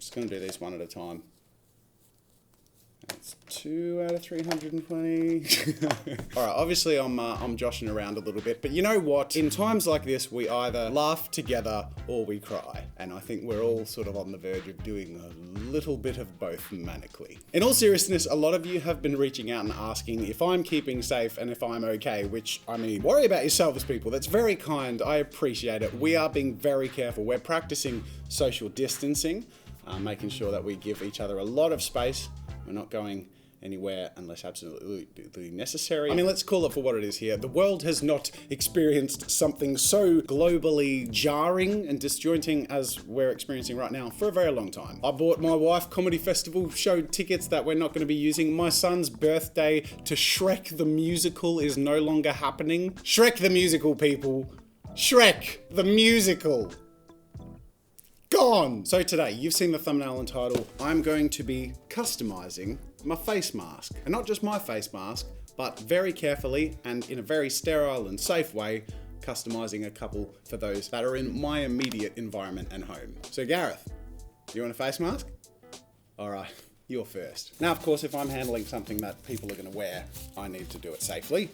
just gonna do these one at a time. That's 2 out of 320. All right, obviously I'm joshing around a little bit, but you know what? In times like this, we either laugh together or we cry. And I think we're all sort of on the verge of doing a little bit of both manically. In all seriousness, a lot of you have been reaching out and asking if I'm keeping safe and if I'm okay, which, I mean, worry about yourselves, people. That's very kind. I appreciate it. We are being very careful. We're practicing social distancing, making sure that we give each other a lot of space. We're not going anywhere unless absolutely necessary. I mean, let's call it for what it is here. The world has not experienced something so globally jarring and disjointing as we're experiencing right now for a very long time. I bought my wife comedy festival show tickets that we're not going to be using. My son's birthday to Shrek the musical is no longer happening. Shrek the musical, people. Shrek the musical. Gone! So today, you've seen the thumbnail and title, I'm going to be customizing my face mask. And not just my face mask, but very carefully and in a very sterile and safe way, customizing a couple for those that are in my immediate environment and home. So Gareth, you want a face mask? All right, you're first. Now, of course, if I'm handling something that people are gonna wear, I need to do it safely.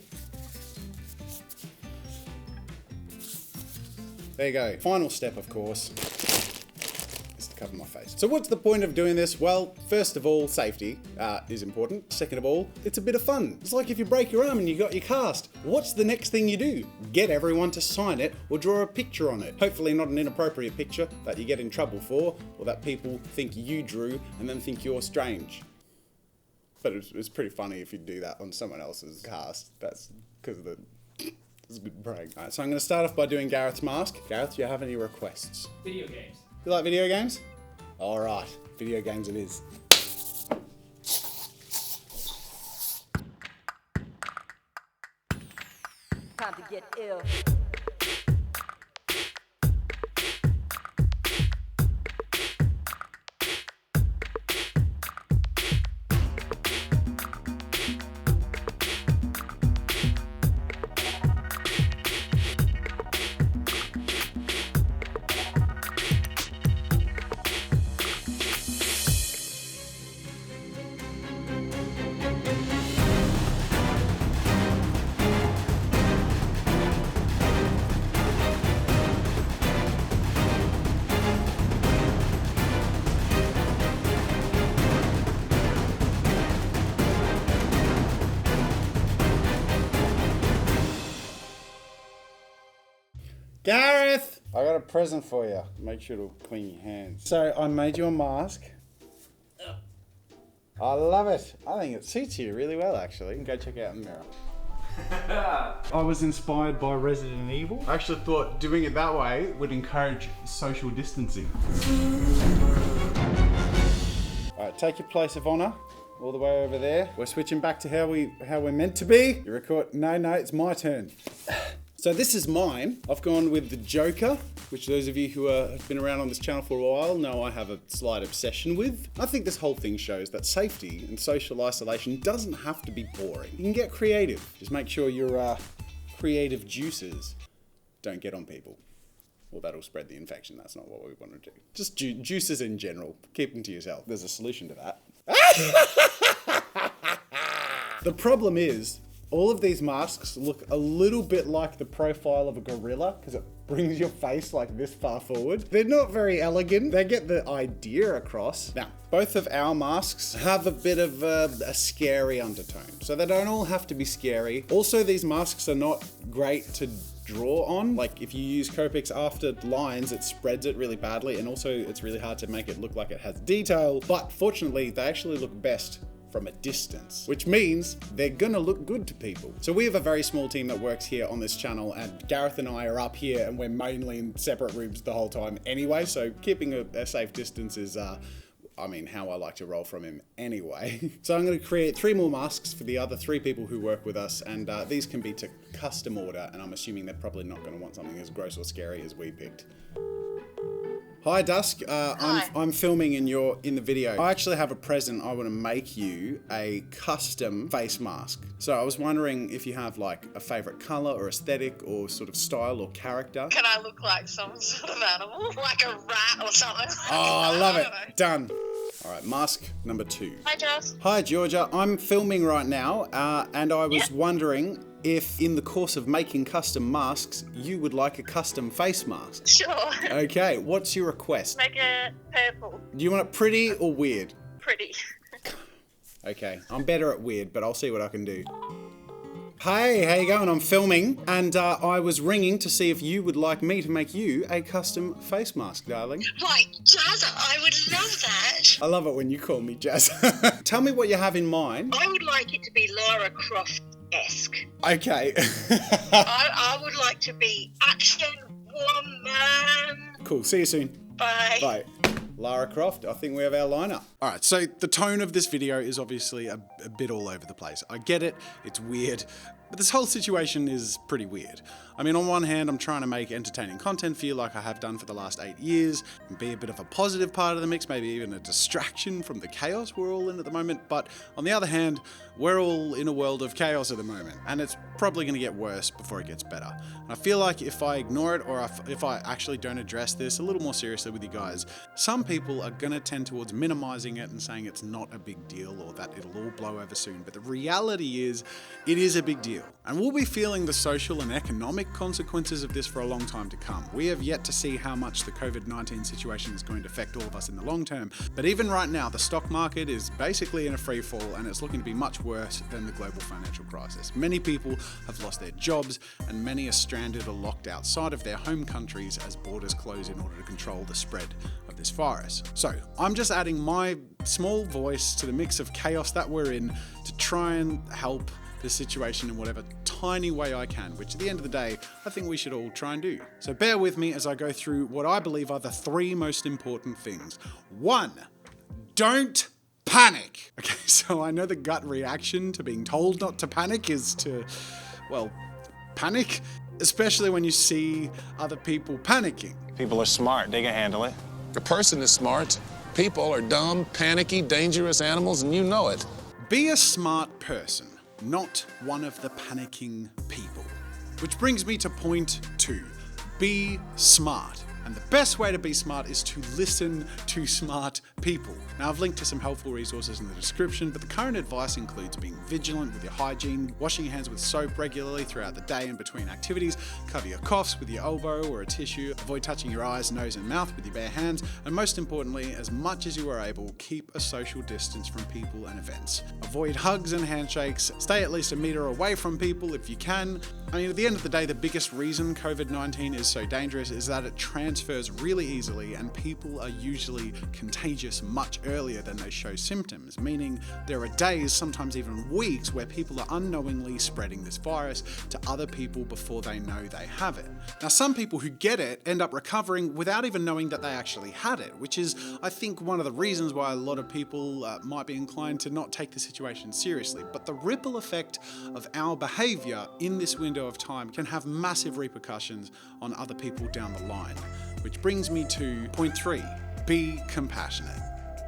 There you go. Final step, of course, cover my face. So what's the point of doing this? Well, first of all, safety is important. Second of all, it's a bit of fun. It's like if you break your arm and you got your cast. What's the next thing you do? Get everyone to sign it or draw a picture on it. Hopefully not an inappropriate picture that you get in trouble for or that people think you drew and then think you're strange. But it's pretty funny if you do that on someone else's cast. That's because of the... It's a good prank. All right, so I'm going to start off by doing Gareth's mask. Gareth, do you have any requests? Video games. You like video games? All right, video games it is. Time to get ill. Gareth! I got a present for you. Make sure to clean your hands. So I made you a mask. I love it. I think it suits you really well, actually. You can go check it out in the mirror. I was inspired by Resident Evil. I actually thought doing it that way would encourage social distancing. All right, take your place of honor. All the way over there. We're switching back to how we're meant to be. You record? No, it's my turn. So this is mine. I've gone with the Joker, which those of you who have been around on this channel for a while know I have a slight obsession with. I think this whole thing shows that safety and social isolation doesn't have to be boring. You can get creative. Just make sure your creative juices don't get on people. Well, that'll spread the infection. That's not what we want to do. Just juices in general. Keep them to yourself. There's a solution to that. The problem is, all of these masks look a little bit like the profile of a gorilla because it brings your face like this far forward. They're not very elegant. They get the idea across. Now, both of our masks have a bit of a scary undertone. So they don't all have to be scary. Also, these masks are not great to draw on. Like if you use Copics after lines, it spreads it really badly. And also it's really hard to make it look like it has detail. But fortunately, they actually look best from a distance, which means they're gonna look good to people. So we have a very small team that works here on this channel, and Gareth and I are up here and we're mainly in separate rooms the whole time anyway, so keeping a safe distance is I mean, how I like to roll from him anyway. So I'm gonna create 3 more masks for the other 3 people who work with us, and these can be to custom order, and I'm assuming they're probably not gonna want something as gross or scary as we picked. Hi Dusk, Hi. I'm filming in the video. I actually have a present. I want to make you a custom face mask. So I was wondering if you have like a favorite color or aesthetic or sort of style or character. Can I look like some sort of animal? Like a rat or something? Oh, I love it. don't know. Done. All right, mask number 2. Hi, Jazz. Hi Georgia, I'm filming right now and I was wondering if in the course of making custom masks, you would like a custom face mask. Sure. Okay, what's your request? Make it purple. Do you want it pretty or weird? Pretty. Okay, I'm better at weird, but I'll see what I can do. Hey, how you going? I'm filming, and I was ringing to see if you would like me to make you a custom face mask, darling. Right, Jazza, I would love that. I love it when you call me Jazz. Tell me what you have in mind. I would like it to be Lara Croft-esque. Okay. I would like to be action woman. Cool, see you soon. Bye. Bye. Lara Croft, I think we have our lineup. All right, so the tone of this video is obviously a bit all over the place. I get it, it's weird, but this whole situation is pretty weird. I mean, on one hand, I'm trying to make entertaining content for you like I have done for the last 8 years, and be a bit of a positive part of the mix, maybe even a distraction from the chaos we're all in at the moment. But on the other hand, we're all in a world of chaos at the moment, and it's probably gonna get worse before it gets better. And I feel like if I ignore it, or if I actually don't address this a little more seriously with you guys, some people are gonna tend towards minimizing it and saying it's not a big deal or that it'll all blow over soon. But the reality is, it is a big deal. And we'll be feeling the social and economic consequences of this for a long time to come. We have yet to see how much the COVID-19 situation is going to affect all of us in the long term. But even right now, the stock market is basically in a free fall, and it's looking to be much worse than the global financial crisis. Many people have lost their jobs, and many are stranded or locked outside of their home countries as borders close in order to control the spread of this virus. So I'm just adding my small voice to the mix of chaos that we're in to try and help this situation in whatever tiny way I can, which at the end of the day, I think we should all try and do. So bear with me as I go through what I believe are the 3 most important things. 1, don't panic. Okay, so I know the gut reaction to being told not to panic is to, well, panic, especially when you see other people panicking. People are smart, they can handle it. A person is smart. People are dumb, panicky, dangerous animals, and you know it. Be a smart person, not one of the panicking people. Which brings me to point 2. Be smart. And the best way to be smart is to listen to smart people. Now, I've linked to some helpful resources in the description, but the current advice includes being vigilant with your hygiene, washing your hands with soap regularly throughout the day and between activities, cover your coughs with your elbow or a tissue, avoid touching your eyes, nose and mouth with your bare hands, and most importantly, as much as you are able, keep a social distance from people and events. Avoid hugs and handshakes, stay at least a meter away from people if you can. I mean, at the end of the day, the biggest reason COVID-19 is so dangerous is that it transfers really easily, and people are usually contagious much earlier than they show symptoms, meaning there are days, sometimes even weeks, where people are unknowingly spreading this virus to other people before they know they have it. Now, some people who get it end up recovering without even knowing that they actually had it, which is, I think, one of the reasons why a lot of people might be inclined to not take the situation seriously. But the ripple effect of our behavior in this window of time can have massive repercussions on other people down the line. Which brings me to point 3, be compassionate.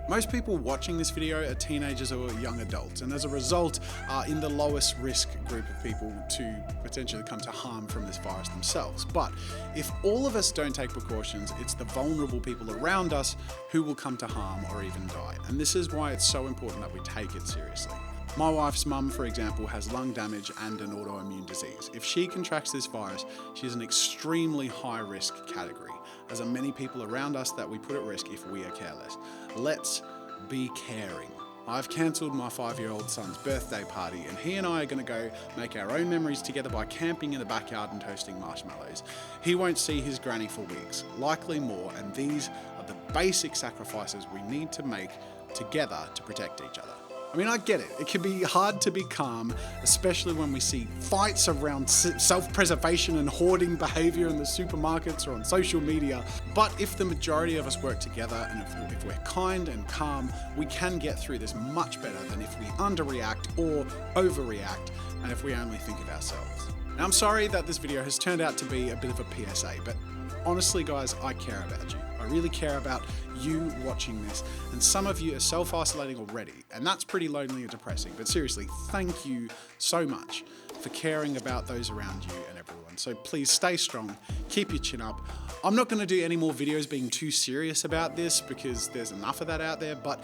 Most people watching this video are teenagers or young adults, and as a result are in the lowest risk group of people to potentially come to harm from this virus themselves. But if all of us don't take precautions, it's the vulnerable people around us who will come to harm or even die. And this is why it's so important that we take it seriously. My wife's mum, for example, has lung damage and an autoimmune disease. If she contracts this virus, she's an extremely high-risk category, as are many people around us that we put at risk if we are careless. Let's be caring. I've cancelled my 5-year-old son's birthday party, and he and I are going to go make our own memories together by camping in the backyard and toasting marshmallows. He won't see his granny for weeks, likely more, and these are the basic sacrifices we need to make together to protect each other. I mean, I get it. It can be hard to be calm, especially when we see fights around self-preservation and hoarding behavior in the supermarkets or on social media. But if the majority of us work together and if we're kind and calm, we can get through this much better than if we underreact or overreact and if we only think of ourselves. Now, I'm sorry that this video has turned out to be a bit of a PSA, but honestly guys, I care about you. I really care about you watching this, and some of you are self-isolating already, and that's pretty lonely and depressing, but seriously, thank you so much for caring about those around you and everyone. So please stay strong, keep your chin up. I'm not going to do any more videos being too serious about this because there's enough of that out there, but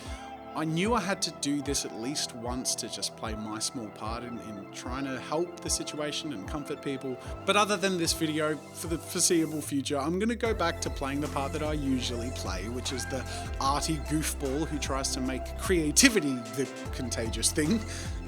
I knew I had to do this at least once to just play my small part in trying to help the situation and comfort people. But other than this video, for the foreseeable future, I'm going to go back to playing the part that I usually play, which is the arty goofball who tries to make creativity the contagious thing.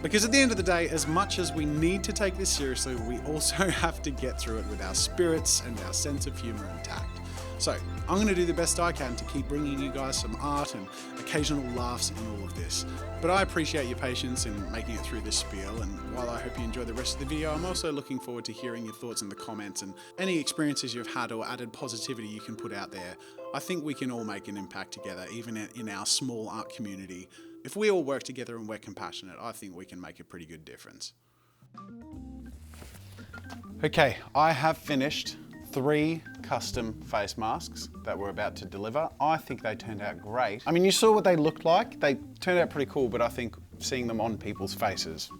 Because at the end of the day, as much as we need to take this seriously, we also have to get through it with our spirits and our sense of humor intact. So I'm going to do the best I can to keep bringing you guys some art and occasional laughs in all of this. But I appreciate your patience in making it through this spiel, and while I hope you enjoy the rest of the video, I'm also looking forward to hearing your thoughts in the comments and any experiences you've had or added positivity you can put out there. I think we can all make an impact together, even in our small art community. If we all work together and we're compassionate, I think we can make a pretty good difference. Okay, I have finished 3 custom face masks that we're about to deliver. I think they turned out great. I mean, you saw what they looked like. They turned out pretty cool, but I think seeing them on people's faces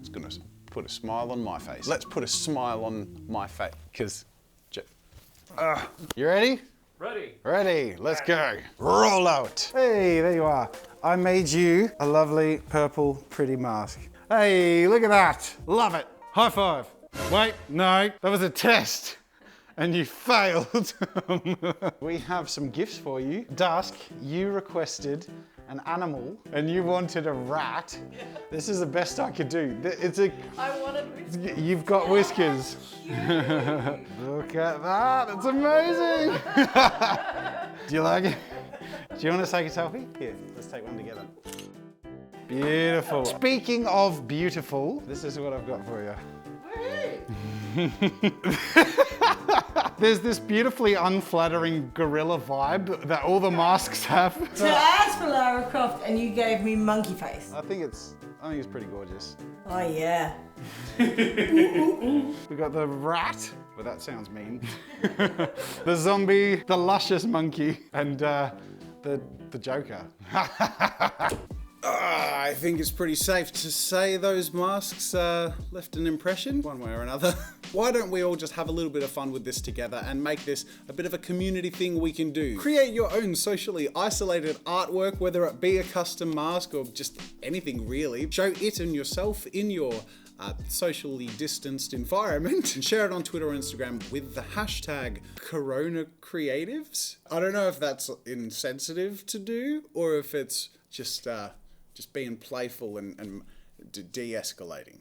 is gonna put a smile on my face. Let's put a smile on my face, because... you ready? Ready. Ready, let's go. Roll out. Hey, there you are. I made you a lovely purple pretty mask. Hey, look at that. Love it. High five. Wait, no, that was a test. And you failed. We have some gifts for you. Dusk, you requested an animal and you wanted a rat. Yeah. This is the best I could do. I wanted whiskers. You've got whiskers. Look at that, it's amazing. Do you like it? Do you want to take a selfie? Here, let's take one together. Beautiful. Speaking of beautiful, this is what I've got for you. There's this beautifully unflattering gorilla vibe that all the masks have. So I asked for Lara Croft and you gave me monkey face. I think it's pretty gorgeous. Oh yeah. We got the rat. Well, that sounds mean. The zombie, the luscious monkey, and the Joker. I think it's pretty safe to say those masks left an impression, one way or another. Why don't we all just have a little bit of fun with this together and make this a bit of a community thing we can do? Create your own socially isolated artwork, whether it be a custom mask or just anything really. Show it and yourself in your socially distanced environment and share it on Twitter or Instagram with the hashtag Corona Creatives. I don't know if that's insensitive to do or if it's just being playful and de-escalating.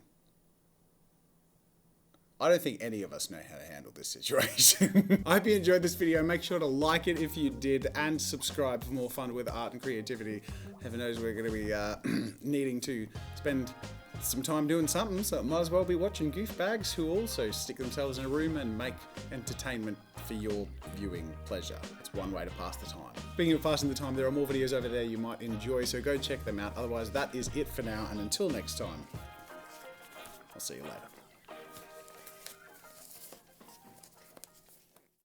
I don't think any of us know how to handle this situation. I hope you enjoyed this video. Make sure to like it if you did and subscribe for more fun with art and creativity. Heaven knows we're going to be needing to spend some time doing something, so it might as well be watching goofbags who also stick themselves in a room and make entertainment for your viewing pleasure. It's one way to pass the time. Speaking of passing the time, there are more videos over there you might enjoy, so go check them out. Otherwise, that is it for now, and until next time, I'll see you later.